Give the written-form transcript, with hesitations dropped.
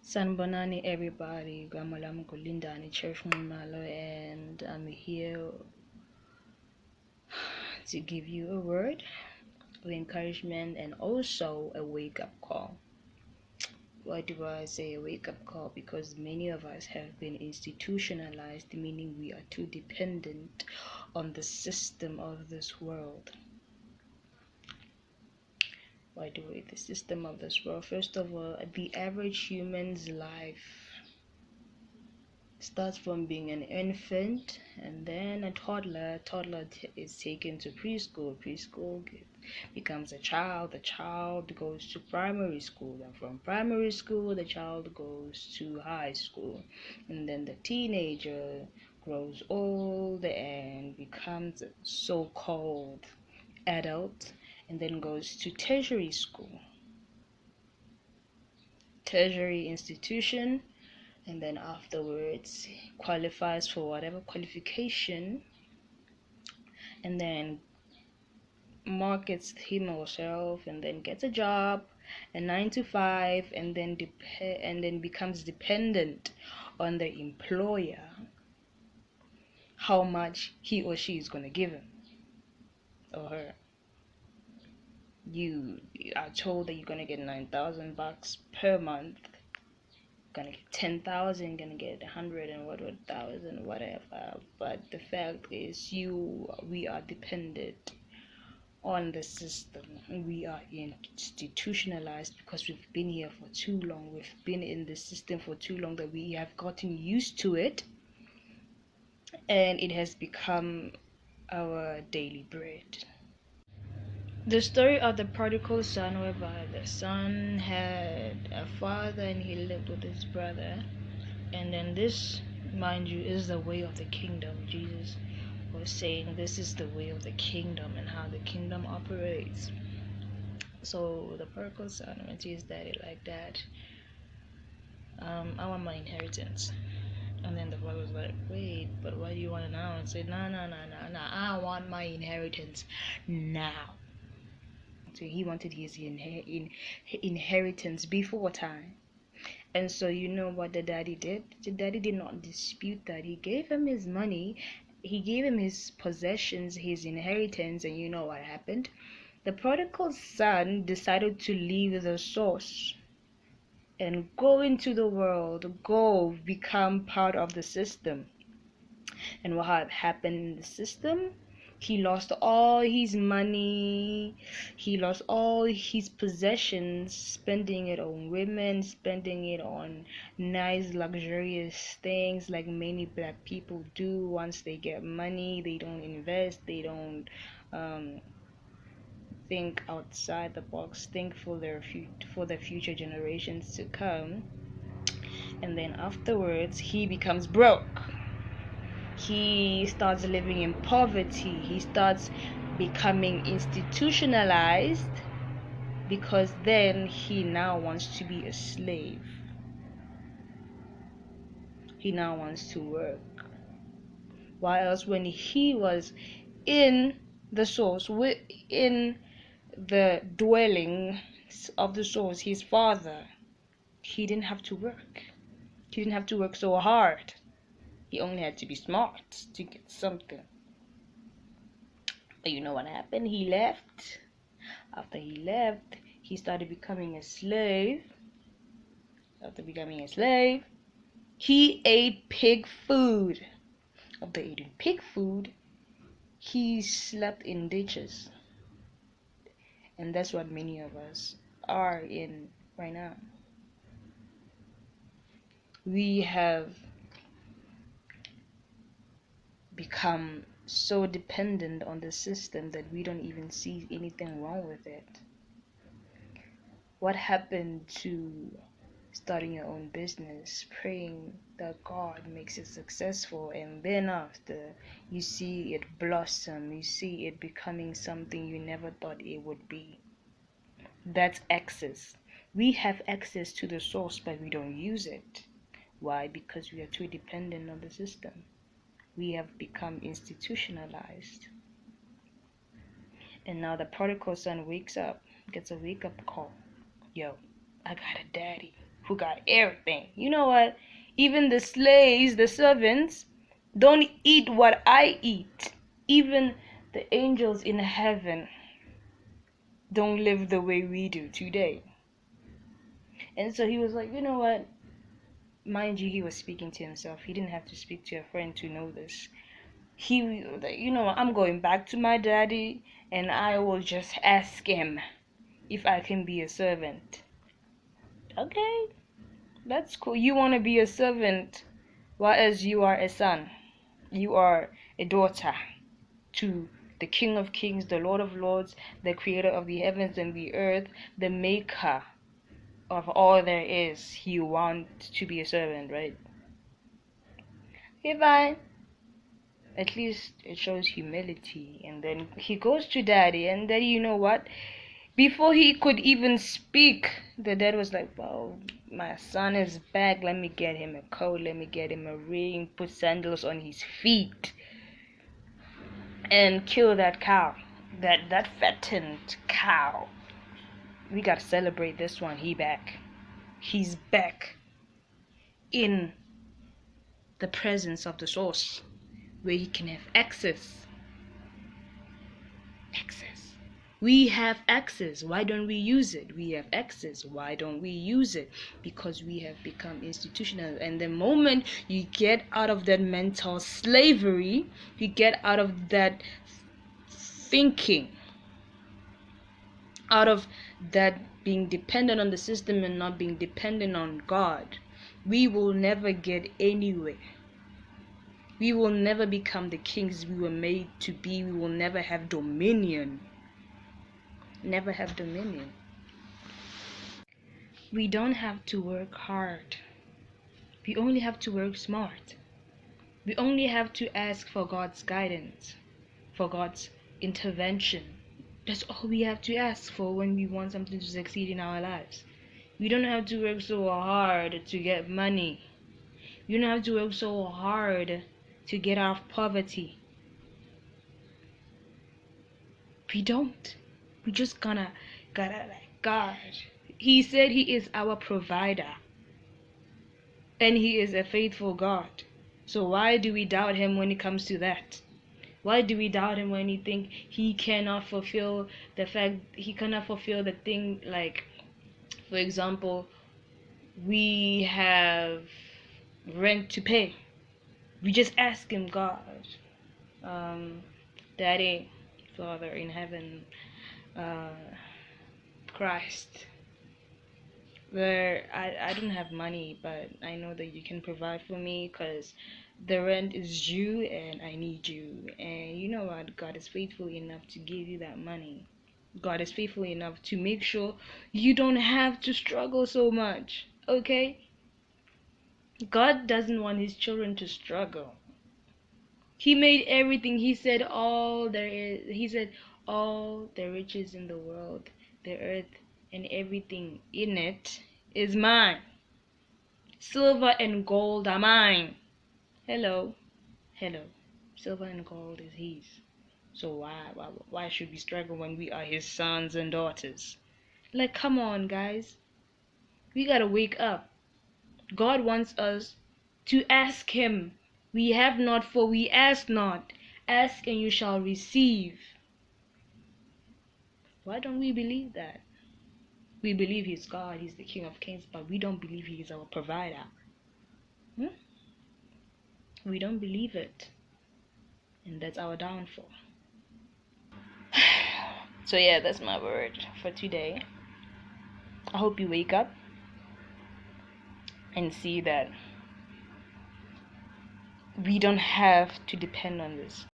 Sanbonani everybody, Gamalam Golindani Church Malo, and I'm here to give you a word of encouragement and also a wake-up call. Why do I say a wake-up call? Because many of us have been institutionalized, meaning we are too dependent on the system of this world. Why do we? The system of this world. First of all, the average human's life starts from being an infant and then a toddler. Is taken to preschool becomes a child. The child goes to primary school, and from primary school the child goes to high school, and then the teenager grows old and becomes a so-called adult, and then goes to tertiary institution, and then afterwards qualifies for whatever qualification, and then markets him or herself, and then gets a job, a 9 to 5, and then becomes dependent on the employer, how much he or she is going to give him or her. You are told that you're going to get $9,000 per month, gonna get 10,000, gonna get 100 and what 1,000, whatever. But the fact is, we are dependent on the system. We are institutionalized because we've been here for too long. We've been in the system for too long that we have gotten used to it, and it has become our daily bread. The story of the prodigal son, whereby the son had a father and he lived with his brother. And then this, mind you, is the way of the kingdom. Jesus was saying this is the way of the kingdom and how the kingdom operates. So the prodigal son went to his daddy like, "Dad, I want my inheritance." And then the father was like, "Wait, but what do you want now?" And said, "No, I want my inheritance now." So he wanted his inheritance before time. And so you know what the daddy did? The daddy did not dispute that. He gave him his money, he gave him his possessions, his inheritance, and you know what happened? The prodigal son decided to leave the source and go into the world, go become part of the system. And what had happened in the system? He lost all his money, he lost all his possessions, spending it on women, spending it on nice, luxurious things like many black people do. Once they get money, they don't invest, they don't think outside the box, think for the future generations to come. And then afterwards, he becomes broke. He starts living in poverty. He starts becoming institutionalized because then he now wants to be a slave. He now wants to work. While else when he was in the source, in the dwelling of the source, his father, he didn't have to work. He didn't have to work so hard. He only had to be smart to get something. But you know what happened? He left. After he left, he started becoming a slave. After becoming a slave, he ate pig food. After eating pig food, he slept in ditches. And that's what many of us are in right now. We have become so dependent on the system that we don't even see anything wrong with it. What happened to starting your own business, praying that God makes it successful, and then after you see it blossom, you see it becoming something you never thought it would be? That's access. We have access to the source, but we don't use it. Why? Because we are too dependent on the system. We have become institutionalized. And now the prodigal son wakes up, gets a wake-up call. Yo, I got a daddy. who got everything. You know what? Even the slaves, the servants, don't eat what I eat. Even the angels in heaven don't live the way we do today. And so he was like, you know what? Mind you, he was speaking to himself. He didn't have to speak to a friend to know this. He, you know, I'm going back to my daddy and I will just ask him if I can be a servant. Okay, that's cool. You want to be a servant, whereas you are a son. You are a daughter to the King of Kings, the Lord of Lords, the creator of the heavens and the earth, the maker of all there is. You want to be a servant, right? Okay, fine. At least it shows humility. And then he goes to daddy, and daddy, you know what? Before he could even speak, the dad was like, well, my son is back. Let me get him a coat. Let me get him a ring. Put sandals on his feet. And kill that cow. That fattened cow. We gotta celebrate this one. He's back in the presence of the source, where he can have access. We have access. Why don't we use it? We have access. Why don't we use it? Because we have become institutional. And the moment you get out of that mental slavery, you get out of that thinking, out of that being dependent on the system and not being dependent on God, we will never get anywhere. We will never become the kings we were made to be. We will never have dominion. Never have dominion. We don't have to work hard. We only have to work smart. We only have to ask for God's guidance, for God's intervention. That's all we have to ask for when we want something to succeed in our lives. We don't have to work so hard to get money. You don't have to work so hard to get out of poverty. We don't. We just gotta like God. He said he is our provider. And he is a faithful God. So why do we doubt him when it comes to that? Why do we doubt him when we think he cannot fulfill the thing, like, for example, we have rent to pay. We just ask him, God, Daddy, Father in heaven, Christ, where I don't have money, but I know that you can provide for me because the rent is due and I need you. And you know what? God is faithful enough to give you that money. God is faithful enough to make sure you don't have to struggle so much. Okay? God doesn't want his children to struggle. He made everything. He said all the riches in the world, the earth, and everything in it is mine. Silver and gold are mine. Hello. Silver and gold is his. So why should we struggle when we are his sons and daughters? Like, come on, guys. We gotta wake up. God wants us to ask him. We have not, for we ask not. Ask and you shall receive. Why don't we believe that? We believe he's God, he's the King of Kings, but we don't believe he is our provider. We don't believe it. And that's our downfall. So yeah, that's my word for today. I hope you wake up and see that we don't have to depend on this.